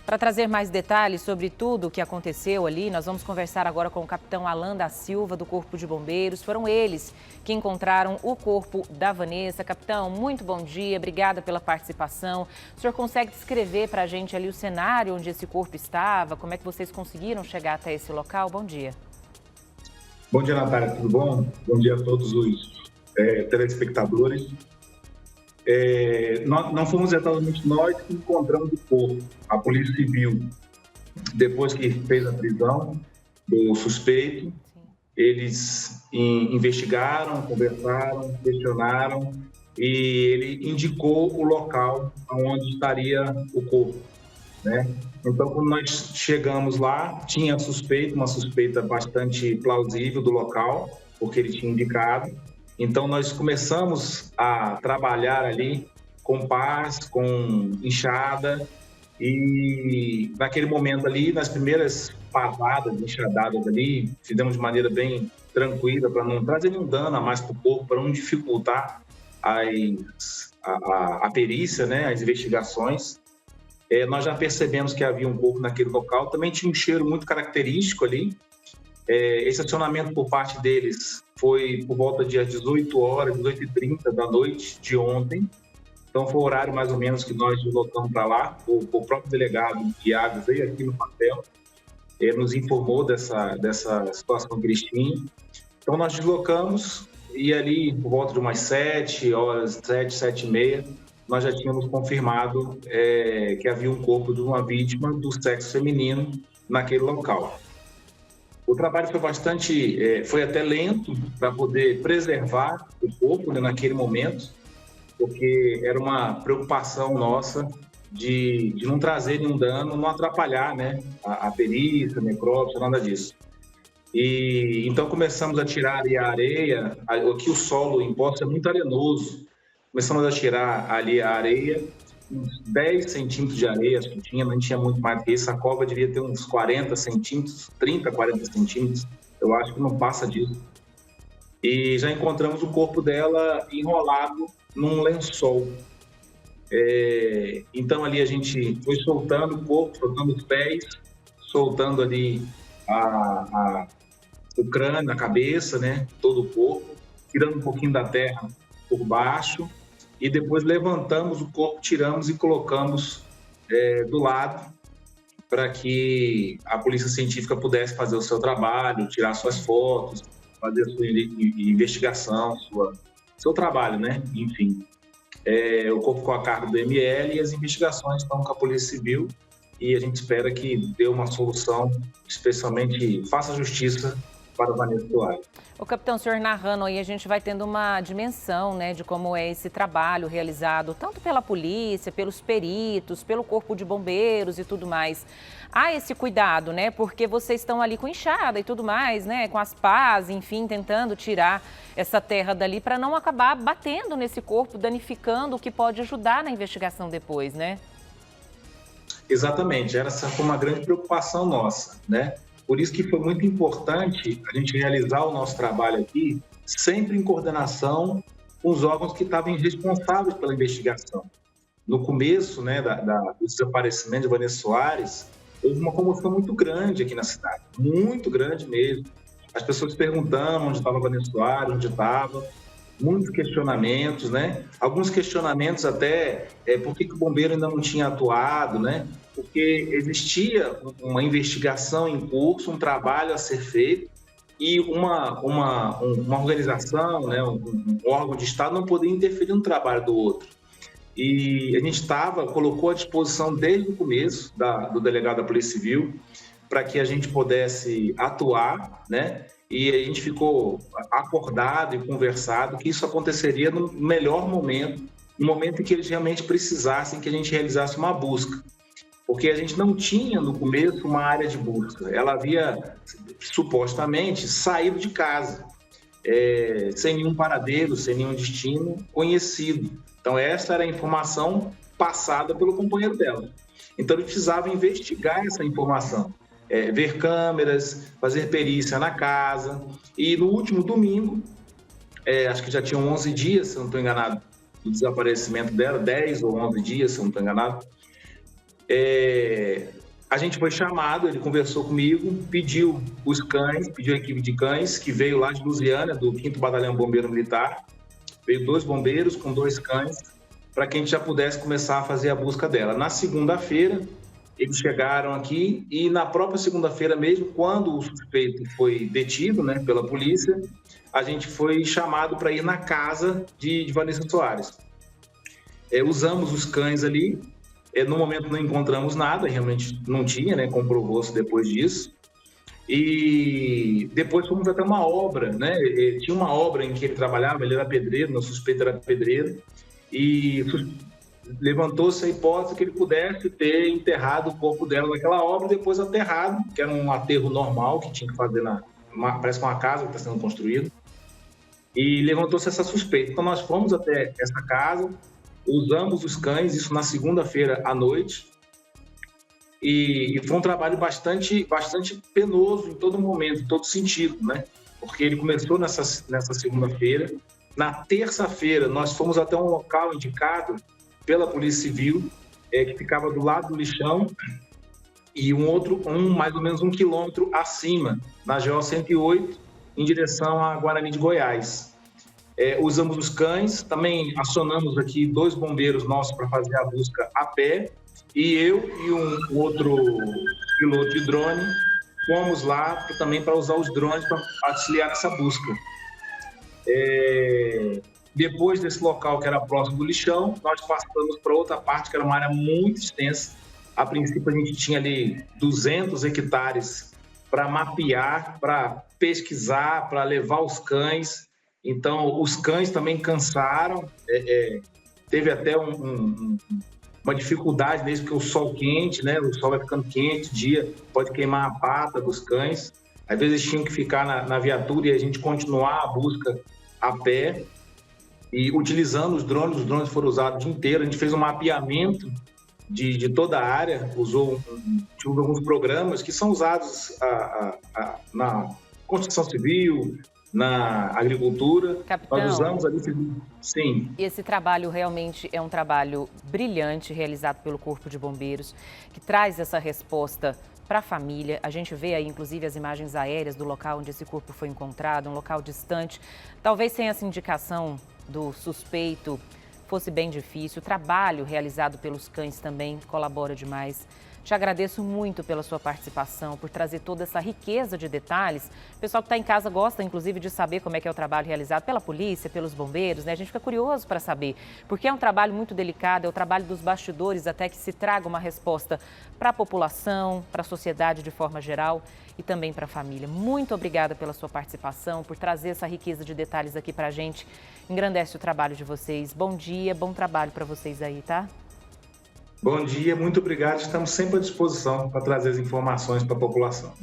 Para trazer mais detalhes sobre tudo o que aconteceu ali, nós vamos conversar agora com o capitão Alan da Silva, do Corpo de Bombeiros. Foram eles que encontraram o corpo da Vanessa. Capitão, muito bom dia, obrigada pela participação. O senhor consegue descrever para a gente ali o cenário onde esse corpo estava? Como é que vocês conseguiram chegar até esse local? Bom dia. Bom dia, Natália, tudo bom? Bom dia a todos os telespectadores. Não fomos exatamente nós que encontramos o corpo. A Polícia Civil, depois que fez a prisão do suspeito, eles investigaram, conversaram, questionaram e ele indicou o local onde estaria o corpo, né? Então, quando nós chegamos lá, tinha uma suspeita bastante plausível do local, porque ele tinha indicado. Então, nós começamos a trabalhar ali com pás, com enxada, e naquele momento ali, nas primeiras pavadas, enxadadas ali, fizemos de maneira bem tranquila, para não trazer nenhum dano a mais para o corpo, para não dificultar a perícia, né, as investigações. Nós já percebemos que havia um corpo naquele local, também tinha um cheiro muito característico ali. Esse acionamento por parte deles foi por volta de 18 horas, 18h30 da noite de ontem. Então, foi o horário mais ou menos que nós deslocamos para lá. O próprio delegado Iago veio aqui no quartel, nos informou dessa situação que eles tinham. Então, nós deslocamos e ali, por volta de umas 7 horas, 7h30, nós já tínhamos confirmado que havia um corpo de uma vítima do sexo feminino naquele local. O trabalho foi até lento para poder preservar o corpo, né, naquele momento, porque era uma preocupação nossa de não trazer nenhum dano, não atrapalhar, né, a perícia, a necrópsia, nada disso. E então começamos a tirar ali a areia. Aqui o solo em Poços é muito arenoso. Começamos a tirar ali a areia, uns 10 centímetros de areia, acho que tinha, não tinha muito mais que isso. A cova devia ter uns 40 centímetros, 30, 40 centímetros, eu acho que não passa disso. E já encontramos o corpo dela enrolado num lençol. Então ali a gente foi soltando o corpo, soltando os pés, soltando ali o crânio, a cabeça, né, todo o corpo, tirando um pouquinho da terra por baixo. E depois levantamos o corpo, tiramos e colocamos do lado para que a polícia científica pudesse fazer o seu trabalho, tirar suas fotos, fazer a sua investigação, seu trabalho, né? Enfim, o corpo ficou a cargo do ML e as investigações estão com a Polícia Civil e a gente espera que dê uma solução, especialmente faça justiça para o Vanessa Soares. O capitão, o senhor narrando aí, a gente vai tendo uma dimensão, né, de como é esse trabalho realizado, tanto pela polícia, pelos peritos, pelo corpo de bombeiros e tudo mais. Há esse cuidado, né, porque vocês estão ali com enxada e tudo mais, né, com as pás, enfim, tentando tirar essa terra dali para não acabar batendo nesse corpo, danificando, o que pode ajudar na investigação depois, né? Exatamente, essa foi uma grande preocupação nossa, né? Por isso que foi muito importante a gente realizar o nosso trabalho aqui, sempre em coordenação com os órgãos que estavam responsáveis pela investigação. No começo, né, do desaparecimento de Vanessa Soares, houve uma comoção muito grande aqui na cidade, muito grande mesmo. As pessoas perguntando onde estava Vanessa Soares, onde estava, muitos questionamentos, né? Alguns questionamentos até por que o bombeiro ainda não tinha atuado, né? Porque existia uma investigação em curso, um trabalho a ser feito e uma organização, né, um órgão de Estado não poderia interferir no trabalho do outro. E a gente colocou à disposição desde o começo do delegado da Polícia Civil para que a gente pudesse atuar, né? E a gente ficou acordado e conversado que isso aconteceria no melhor momento, no momento em que eles realmente precisassem que a gente realizasse uma busca. Porque a gente não tinha, no começo, uma área de busca. Ela havia, supostamente, saído de casa, sem nenhum paradeiro, sem nenhum destino conhecido. Então, essa era a informação passada pelo companheiro dela. Então, ele precisava investigar essa informação, ver câmeras, fazer perícia na casa. E no último domingo, acho que já tinham 11 dias, se eu não estou enganado, do desaparecimento dela, 10 ou 11 dias, se eu não estou enganado, A gente foi chamado, ele conversou comigo, pediu os cães, pediu a equipe de cães, que veio lá de Lusiânia, do 5º Batalhão Bombeiro Militar. Veio 2 bombeiros com 2 cães, para que a gente já pudesse começar a fazer a busca dela. Na segunda-feira, eles chegaram aqui e na própria segunda-feira mesmo, quando o suspeito foi detido, né, pela polícia, a gente foi chamado para ir na casa de Vanessa Soares. Usamos os cães ali. No momento não encontramos nada, realmente não tinha, né? Comprovou-se depois disso. E depois fomos até uma obra, né? Tinha uma obra em que ele trabalhava, ele era pedreiro, meu suspeito era pedreiro, e levantou-se a hipótese que ele pudesse ter enterrado o corpo dela naquela obra e depois aterrado, que era um aterro normal que tinha que fazer parece uma casa que está sendo construída. E levantou-se essa suspeita. Então nós fomos até essa casa, usamos os cães, isso na segunda-feira à noite, e foi um trabalho bastante penoso em todo momento, em todo sentido, né? Porque ele começou nessa segunda-feira. Na terça-feira, nós fomos até um local indicado pela Polícia Civil, que ficava do lado do lixão, e mais ou menos 1 quilômetro acima, na GO 108, em direção a Guarani de Goiás. Usamos os cães, também acionamos aqui 2 bombeiros nossos para fazer a busca a pé, e eu e um outro piloto de drone fomos lá também para usar os drones para auxiliar nessa busca. Depois desse local que era próximo do lixão, nós passamos para outra parte que era uma área muito extensa. A princípio a gente tinha ali 200 hectares para mapear, para pesquisar, para levar os cães. Então, os cães também cansaram, teve até uma dificuldade mesmo, porque o sol quente, né? O sol vai ficando quente, dia pode queimar a pata dos cães. Às vezes tinham que ficar na viatura e a gente continuar a busca a pé. E utilizando os drones foram usados o dia inteiro. A gente fez um mapeamento de toda a área, usou alguns programas que são usados na construção civil, na agricultura. Capitão, nós usamos ali, sim. E esse trabalho realmente é um trabalho brilhante realizado pelo Corpo de Bombeiros, que traz essa resposta para a família. A gente vê aí, inclusive, as imagens aéreas do local onde esse corpo foi encontrado, um local distante. Talvez sem essa indicação do suspeito fosse bem difícil. O trabalho realizado pelos cães também colabora demais. Te agradeço muito pela sua participação, por trazer toda essa riqueza de detalhes. O pessoal que está em casa gosta, inclusive, de saber como é que é o trabalho realizado pela polícia, pelos bombeiros, né? A gente fica curioso para saber, porque é um trabalho muito delicado, é o trabalho dos bastidores até que se traga uma resposta para a população, para a sociedade de forma geral e também para a família. Muito obrigada pela sua participação, por trazer essa riqueza de detalhes aqui para a gente. Engrandece o trabalho de vocês. Bom dia, bom trabalho para vocês aí, tá? Bom dia, muito obrigado. Estamos sempre à disposição para trazer as informações para a população.